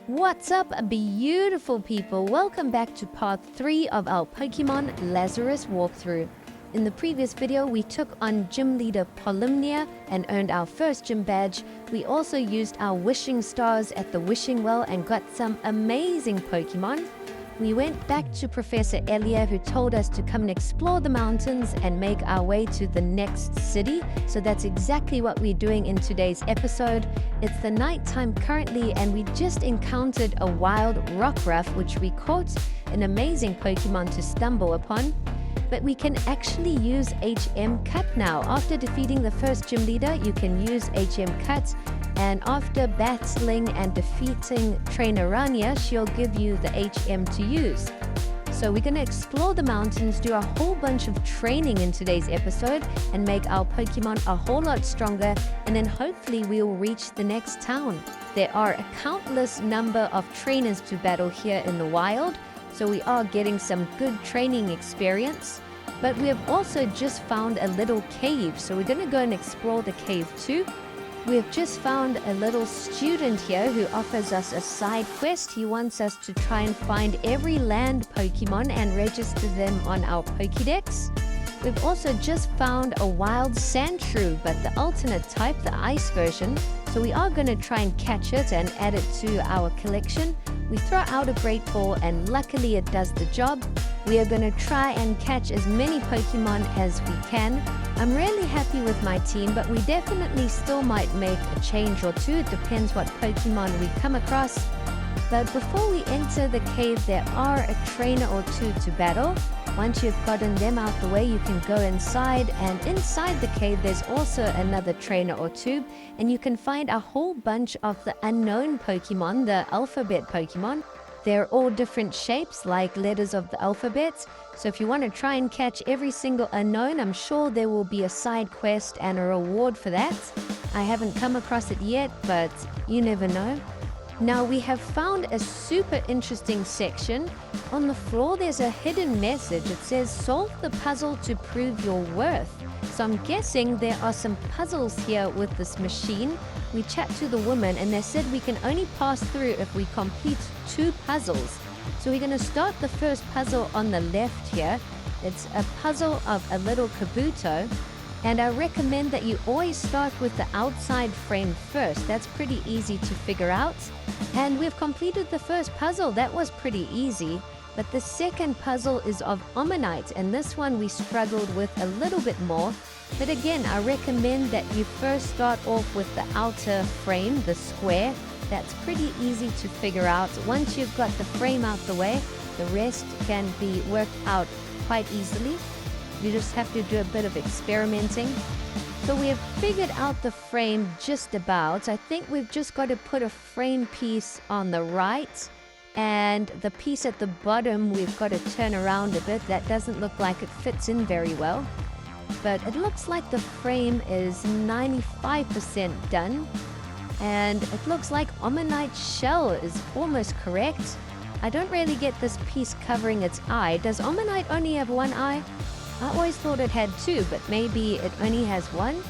What's up, beautiful people? Welcome back to part 3 of our Pokemon Lazarus walkthrough. In the previous video, we took on Gym Leader Polymnia and earned our first gym badge. We also used our wishing stars at the wishing well and got some amazing Pokemon. We went back to Professor Elia, who told us to come and explore the mountains and make our way to the next city. So that's exactly what we're doing in today's episode. It's the nighttime currently, and we just encountered a wild Rockruff, which we caught, an amazing Pokemon to stumble upon. But we can actually use HM Cut now. After defeating the first gym leader, you can use HM Cut. And after battling and defeating Trainer Rania, she'll give you the HM to use. So we're going to explore the mountains, do a whole bunch of training in today's episode, and make our Pokemon a whole lot stronger, and then hopefully we'll reach the next town. There are a countless number of trainers to battle here in the wild, so we are getting some good training experience. But we have also just found a little cave, so we're going to go and explore the cave too. We have just found a little student here who offers us a side quest. He wants us to try and find every land Pokemon and register them on our Pokédex. We've also just found a wild Sandshrew, but the alternate type, the ice version. So we are going to try and catch it and add it to our collection. We throw out a Great Ball and luckily it does the job. We are going to try and catch as many Pokemon as we can. I'm really happy with my team, but we definitely still might make a change or two. It depends what Pokemon we come across. But before we enter the cave, there are a trainer or two to battle. Once you've gotten them out the way, you can go inside, and inside the cave there's also another trainer or two, and you can find a whole bunch of the unknown Pokemon, the alphabet Pokemon. They're all different shapes, like letters of the alphabet. So if you want to try and catch every single unknown, I'm sure there will be a side quest and a reward for that. I haven't come across it yet, but you never know. Now we have found a super interesting section. On the floor there's a hidden message. It says, solve the puzzle to prove your worth. So I'm guessing there are some puzzles here with this machine. We chat to the woman and they said we can only pass through if we complete 2 puzzles. So we're going to start the first puzzle on the left here. It's a puzzle of a little Kabuto. And I recommend that you always start with the outside frame first. That's pretty easy to figure out. And we've completed the first puzzle. That was pretty easy. But the second puzzle is of Omanyte, and this one we struggled with a little bit more. But again, I recommend that you first start off with the outer frame, the square. That's pretty easy to figure out. Once you've got the frame out the way, the rest can be worked out quite easily. You just have to do a bit of experimenting. So we have figured out the frame just about. I think we've just got to put a frame piece on the right. And the piece at the bottom, we've got to turn around a bit. That doesn't look like it fits in very well. But it looks like the frame is 95% done. And it looks like Omanyte's shell is almost correct. I don't really get this piece covering its eye. Does Omanyte only have one eye? I always thought it had 2, but maybe it only has 1.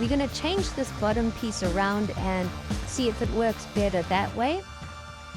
We're going to change this bottom piece around and see if it works better that way.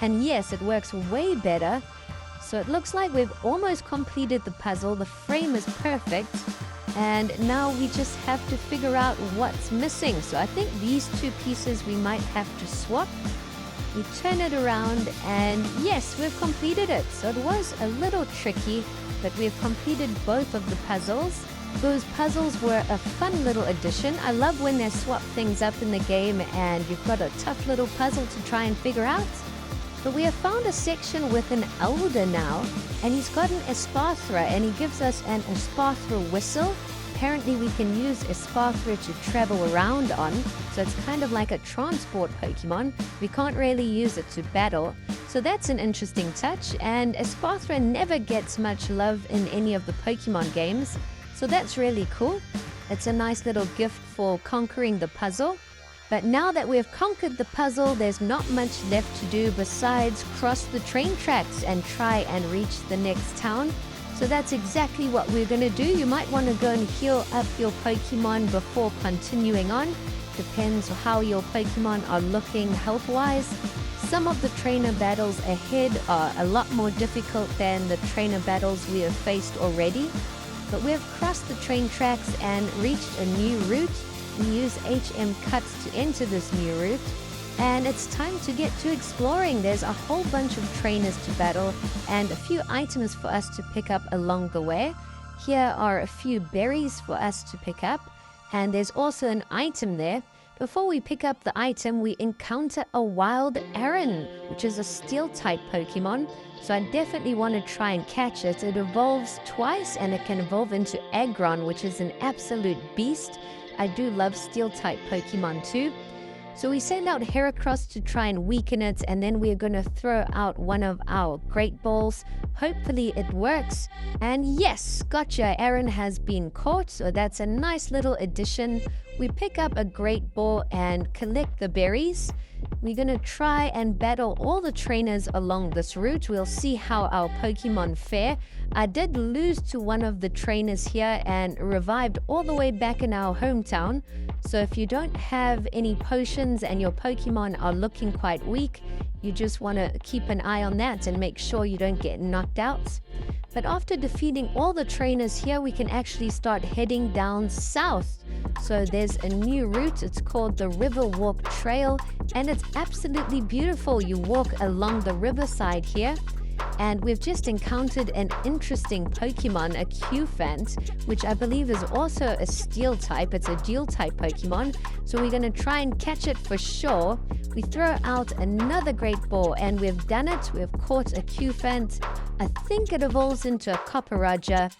And yes, it works way better. So it looks like we've almost completed the puzzle. The frame is perfect. And now we just have to figure out what's missing. So I think these 2 pieces we might have to swap. We turn it around and yes, we've completed it. So it was a little tricky, but we've completed both of the puzzles. Those puzzles were a fun little addition. I love when they swap things up in the game and you've got a tough little puzzle to try and figure out. But we have found a section with an elder now, and he's got an Espathra, and he gives us an Espathra whistle. Apparently we can use Espathra to travel around on, so it's kind of like a transport Pokemon. We can't really use it to battle, so that's an interesting touch, and Espathra never gets much love in any of the Pokemon games, so that's really cool. It's a nice little gift for conquering the puzzle. But now that we've conquered the puzzle, there's not much left to do besides cross the train tracks and try and reach the next town. So that's exactly what we're going to do. You might want to go and heal up your Pokemon before continuing on. Depends how your Pokemon are looking health-wise. Some of the trainer battles ahead are a lot more difficult than the trainer battles we have faced already. But we have crossed the train tracks and reached a new route. We use HM cuts to enter this new route. And it's time to get to exploring. There's a whole bunch of trainers to battle and a few items for us to pick up along the way. Here are a few berries for us to pick up. And there's also an item there. Before we pick up the item, we encounter a wild Aron, which is a steel-type Pokemon. So I definitely want to try and catch it. It evolves twice and it can evolve into Aggron, which is an absolute beast. I do love steel-type Pokemon too. So we send out Heracross to try and weaken it, and then we're going to throw out one of our Great Balls. Hopefully it works. And yes, gotcha, Aron has been caught, so that's a nice little addition. We pick up a Great Ball and collect the berries. We're going to try and battle all the trainers along this route. We'll see how our Pokemon fare. I did lose to one of the trainers here and revived all the way back in our hometown. So if you don't have any potions and your Pokemon are looking quite weak, you just want to keep an eye on that and make sure you don't get knocked out. But after defeating all the trainers here, we can actually start heading down south. So there's a new route. It's called the Riverwalk Trail, and it's absolutely beautiful. You walk along the riverside here. And we've just encountered an interesting Pokemon, a Q-Fant, which I believe is also a steel type. It's a dual type Pokemon. So we're going to try and catch it for sure. We throw out another Great Ball, and we've done it. We've caught a Q-Fant. I think it evolves into a Copperajah.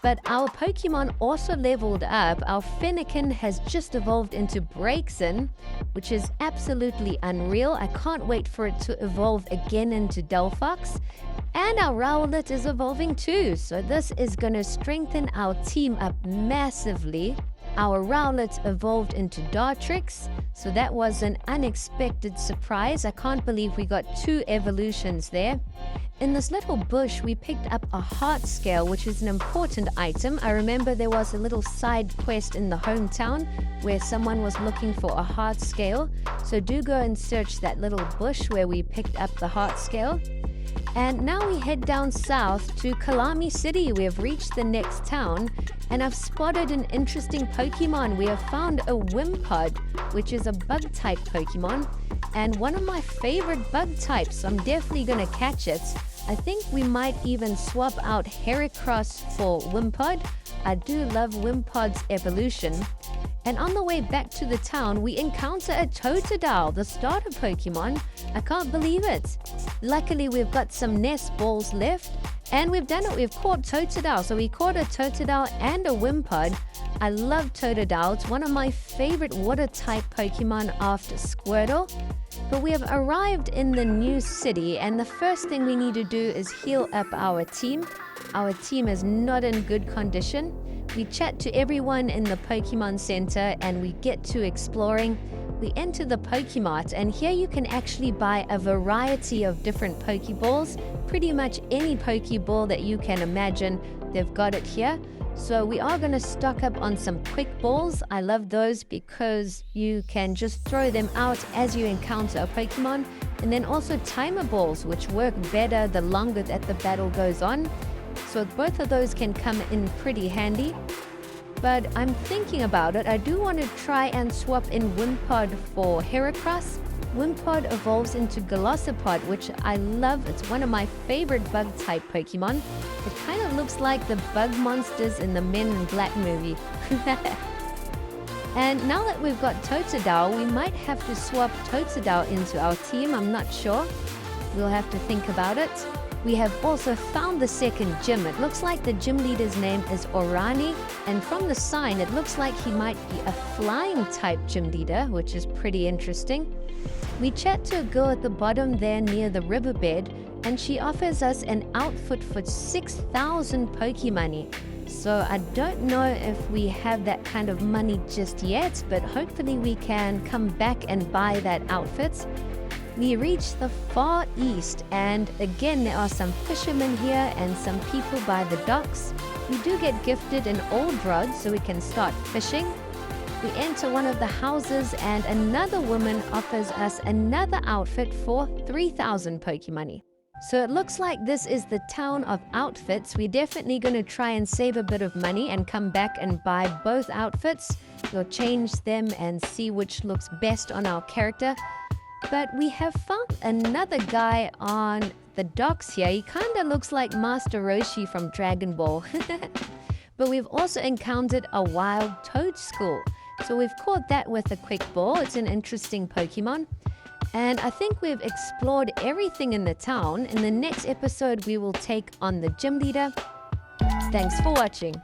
But our Pokemon also leveled up. Our Fennekin has just evolved into Braixen, which is absolutely unreal. I can't wait for it to evolve again into Delphox. And our Rowlet is evolving too. So this is going to strengthen our team up massively. Our Rowlet evolved into Dartrix, so that was an unexpected surprise. I can't believe we got 2 evolutions there. In this little bush, we picked up a heart scale, which is an important item. I remember there was a little side quest in the hometown where someone was looking for a heart scale. So do go and search that little bush where we picked up the heart scale. And now we head down south to Kalami City. We have reached the next town, and I've spotted an interesting Pokemon. We have found a Wimpod, which is a bug-type Pokemon, and one of my favorite bug types, so I'm definitely going to catch it. I think we might even swap out Heracross for Wimpod. I do love Wimpod's evolution. And on the way back to the town, we encounter a Totodile, the starter Pokemon. I can't believe it. Luckily, we've got some nest balls left, and we've done it. We've caught Totodile. So we caught a Totodile and a Wimpod. I love Totodile. It's one of my favorite water-type Pokemon after Squirtle. But we have arrived in the new city, and the first thing we need to do is heal up our team. Our team is not in good condition. We chat to everyone in the Pokemon Center and we get to exploring. We enter the Pokemart, and here you can actually buy a variety of different Pokeballs. Pretty much any Pokeball that you can imagine, they've got it here. So we are going to stock up on some quick balls. I love those because you can just throw them out as you encounter a Pokemon. And then also timer balls, which work better the longer that the battle goes on. So both of those can come in pretty handy. But I'm thinking about it. I do want to try and swap in Wimpod for Heracross. Wimpod evolves into Golisopod, which I love. It's one of my favorite bug-type Pokemon. It kind of looks like the bug monsters in the Men in Black movie. And now that we've got Totodile, we might have to swap Totodile into our team. I'm not sure. We'll have to think about it. We have also found the second gym. It looks like the gym leader's name is Orani, and from the sign, it looks like he might be a flying type gym leader, which is pretty interesting. We chat to a girl at the bottom there near the riverbed, and she offers us an outfit for 6,000 Pokemoney. So I don't know if we have that kind of money just yet, but hopefully we can come back and buy that outfit. We reach the far east, and again there are some fishermen here and some people by the docks. We do get gifted an old rod so we can start fishing. We enter one of the houses and another woman offers us another outfit for 3,000 Pokemoney. So it looks like this is the town of outfits. We're definitely going to try and save a bit of money and come back and buy both outfits. We'll change them and see which looks best on our character. But we have found another guy on the docks here. He kind of looks like Master Roshi from Dragon Ball. But we've also encountered a wild Toadstool. So we've caught that with a quick ball. It's an interesting Pokemon. And I think we've explored everything in the town. In the next episode, we will take on the gym leader. Thanks for watching.